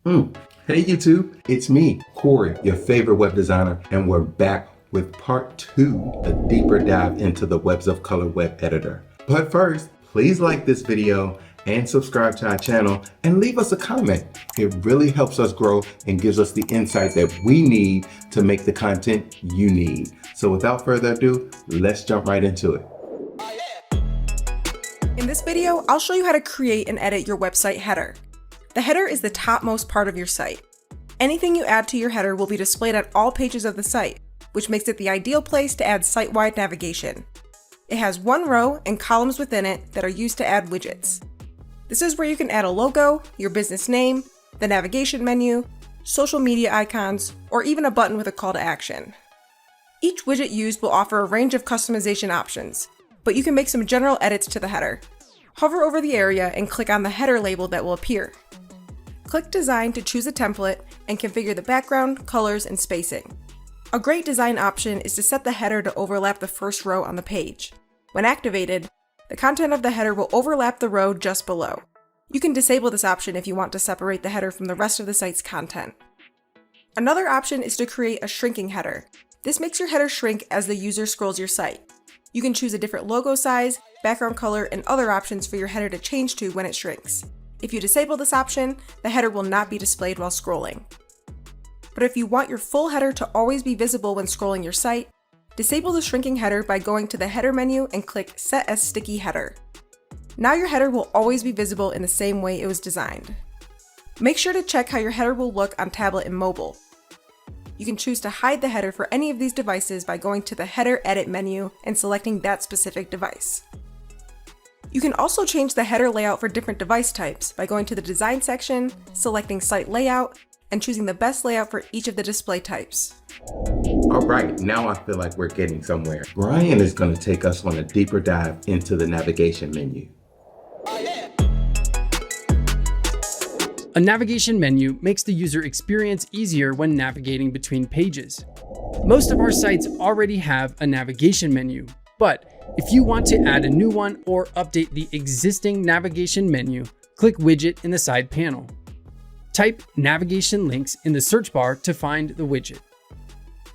Hey YouTube, it's me, Corey, your favorite web designer, and we're back with part 2, a deeper dive into the webs of color web editor. But first, please like this video and subscribe to our channel and leave us a comment. It really helps us grow and gives us the insight that we need to make the content you need. So without further ado, let's jump right into it. In this video, I'll show you how to create and edit your website header. The header is the topmost part of your site. Anything you add to your header will be displayed at all pages of the site, which makes it the ideal place to add site-wide navigation. It has one row and columns within it that are used to add widgets. This is where you can add a logo, your business name, the navigation menu, social media icons, or even a button with a call to action. Each widget used will offer a range of customization options, but you can make some general edits to the header. Hover over the area and click on the header label that will appear. Click Design to choose a template and configure the background, colors, and spacing. A great design option is to set the header to overlap the first row on the page. When activated, the content of the header will overlap the row just below. You can disable this option if you want to separate the header from the rest of the site's content. Another option is to create a shrinking header. This makes your header shrink as the user scrolls your site. You can choose a different logo size, background color, and other options for your header to change to when it shrinks. If you disable this option, the header will not be displayed while scrolling. But if you want your full header to always be visible when scrolling your site, disable the shrinking header by going to the header menu and click Set as Sticky Header. Now your header will always be visible in the same way it was designed. Make sure to check how your header will look on tablet and mobile. You can choose to hide the header for any of these devices by going to the Header Edit menu and selecting that specific device. You can also change the header layout for different device types by going to the Design section, selecting Site Layout, and choosing the best layout for each of the display types. Alright, now I feel like we're getting somewhere. Brian is going to take us on a deeper dive into the navigation menu. A navigation menu makes the user experience easier when navigating between pages. Most of our sites already have a navigation menu, but if you want to add a new one or update the existing navigation menu, click Widget in the side panel. Type navigation links in the search bar to find the widget.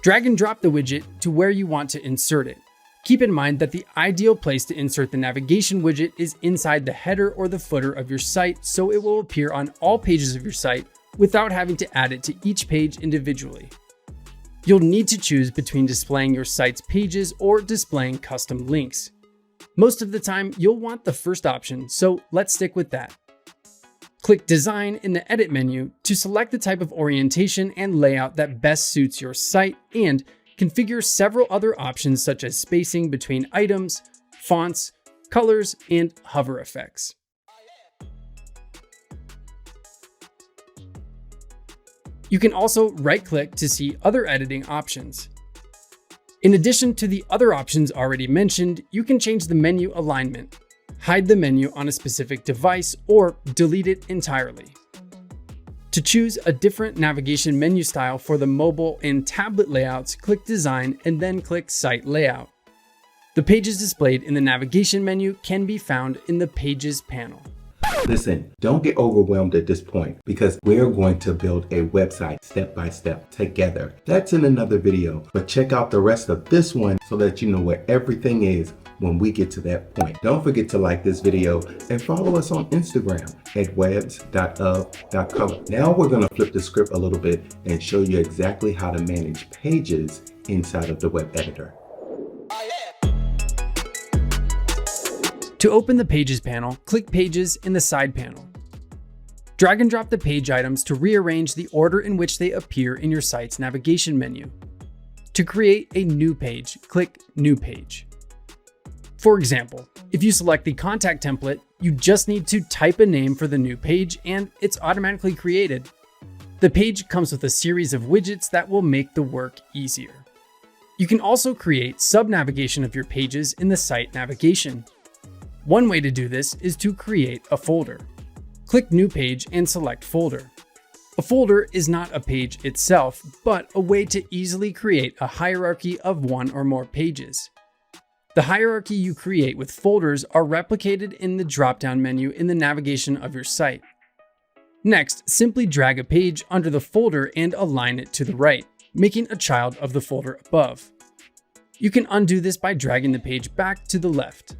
Drag and drop the widget to where you want to insert it. Keep in mind that the ideal place to insert the navigation widget is inside the header or the footer of your site, so it will appear on all pages of your site without having to add it to each page individually. You'll need to choose between displaying your site's pages or displaying custom links. Most of the time, you'll want the first option, so let's stick with that. Click Design in the Edit menu to select the type of orientation and layout that best suits your site and configure several other options such as spacing between items, fonts, colors, and hover effects. You can also right-click to see other editing options. In addition to the other options already mentioned, you can change the menu alignment, hide the menu on a specific device, or delete it entirely. To choose a different navigation menu style for the mobile and tablet layouts, click Design and then click Site Layout. The pages displayed in the navigation menu can be found in the Pages panel. Listen, don't get overwhelmed at this point because we're going to build a website step by step together. That's in another video, but check out the rest of this one so that you know where everything is when we get to that point. Don't forget to like this video and follow us on Instagram at webs.of.color. Now we're going to flip the script a little bit and show you exactly how to manage pages inside of the web editor. To open the Pages panel, click Pages in the side panel. Drag and drop the page items to rearrange the order in which they appear in your site's navigation menu. To create a new page, click New Page. For example, if you select the contact template, you just need to type a name for the new page and it's automatically created. The page comes with a series of widgets that will make the work easier. You can also create sub-navigation of your pages in the site navigation. One way to do this is to create a folder. Click New Page and select Folder. A folder is not a page itself, but a way to easily create a hierarchy of one or more pages. The hierarchy you create with folders are replicated in the drop-down menu in the navigation of your site. Next, simply drag a page under the folder and align it to the right, making a child of the folder above. You can undo this by dragging the page back to the left.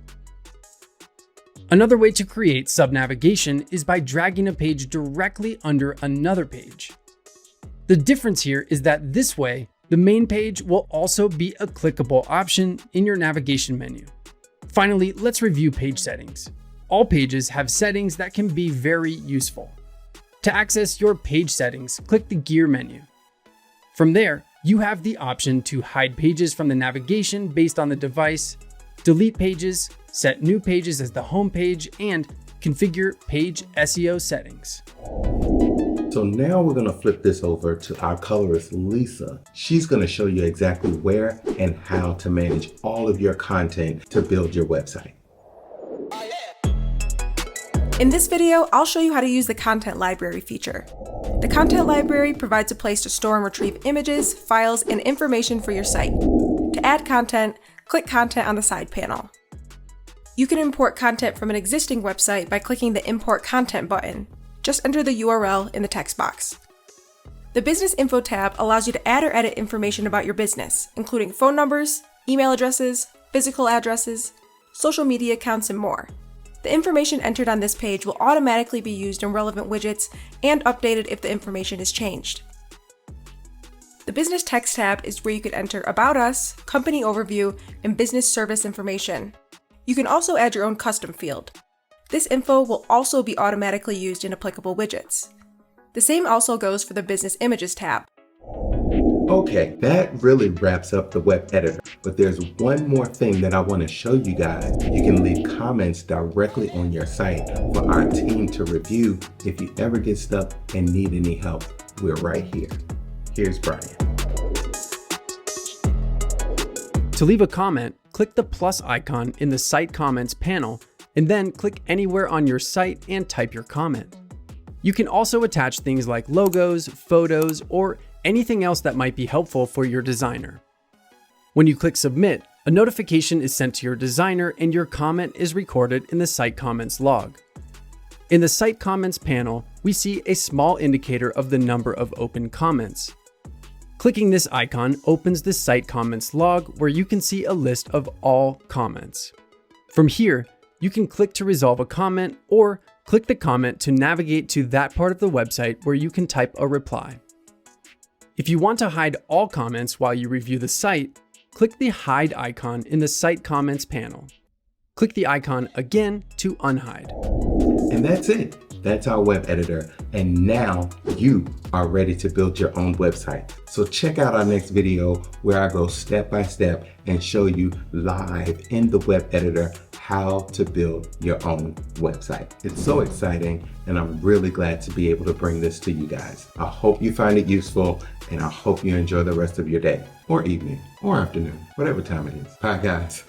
Another way to create sub-navigation is by dragging a page directly under another page. The difference here is that this way, the main page will also be a clickable option in your navigation menu. Finally, let's review page settings. All pages have settings that can be very useful. To access your page settings, click the Gear menu. From there, you have the option to hide pages from the navigation based on the device, delete pages, set new pages as the home page, and configure page SEO settings. So now we're going to flip this over to our colorist, Lisa. She's going to show you exactly where and how to manage all of your content to build your website. In this video, I'll show you how to use the Content Library feature. The Content Library provides a place to store and retrieve images, files, and information for your site. To add content, click Content on the side panel. You can import content from an existing website by clicking the Import Content button. Just enter the URL in the text box. The Business Info tab allows you to add or edit information about your business, including phone numbers, email addresses, physical addresses, social media accounts, and more. The information entered on this page will automatically be used in relevant widgets and updated if the information is changed. The Business Text tab is where you can enter About Us, Company Overview, and Business Service information. You can also add your own custom field. This info will also be automatically used in applicable widgets. The same also goes for the Business Images tab. Okay, that really wraps up the web editor, but there's one more thing that I want to show you guys. You can leave comments directly on your site for our team to review. If you ever get stuck and need any help, we're right here. Here's Brian. To leave a comment, click the plus icon in the Site Comments panel, and then click anywhere on your site and type your comment. You can also attach things like logos, photos, or anything else that might be helpful for your designer. When you click Submit, a notification is sent to your designer and your comment is recorded in the Site Comments log. In the Site Comments panel, we see a small indicator of the number of open comments. Clicking this icon opens the Site Comments log where you can see a list of all comments. From here, you can click to resolve a comment or click the comment to navigate to that part of the website where you can type a reply. If you want to hide all comments while you review the site, click the Hide icon in the Site Comments panel. Click the icon again to unhide. And that's it. That's our web editor. And now you are ready to build your own website. So check out our next video where I go step by step and show you live in the web editor how to build your own website. It's so exciting, and I'm really glad to be able to bring this to you guys. I hope you find it useful, and I hope you enjoy the rest of your day, or evening, or afternoon, whatever time it is. Bye, guys.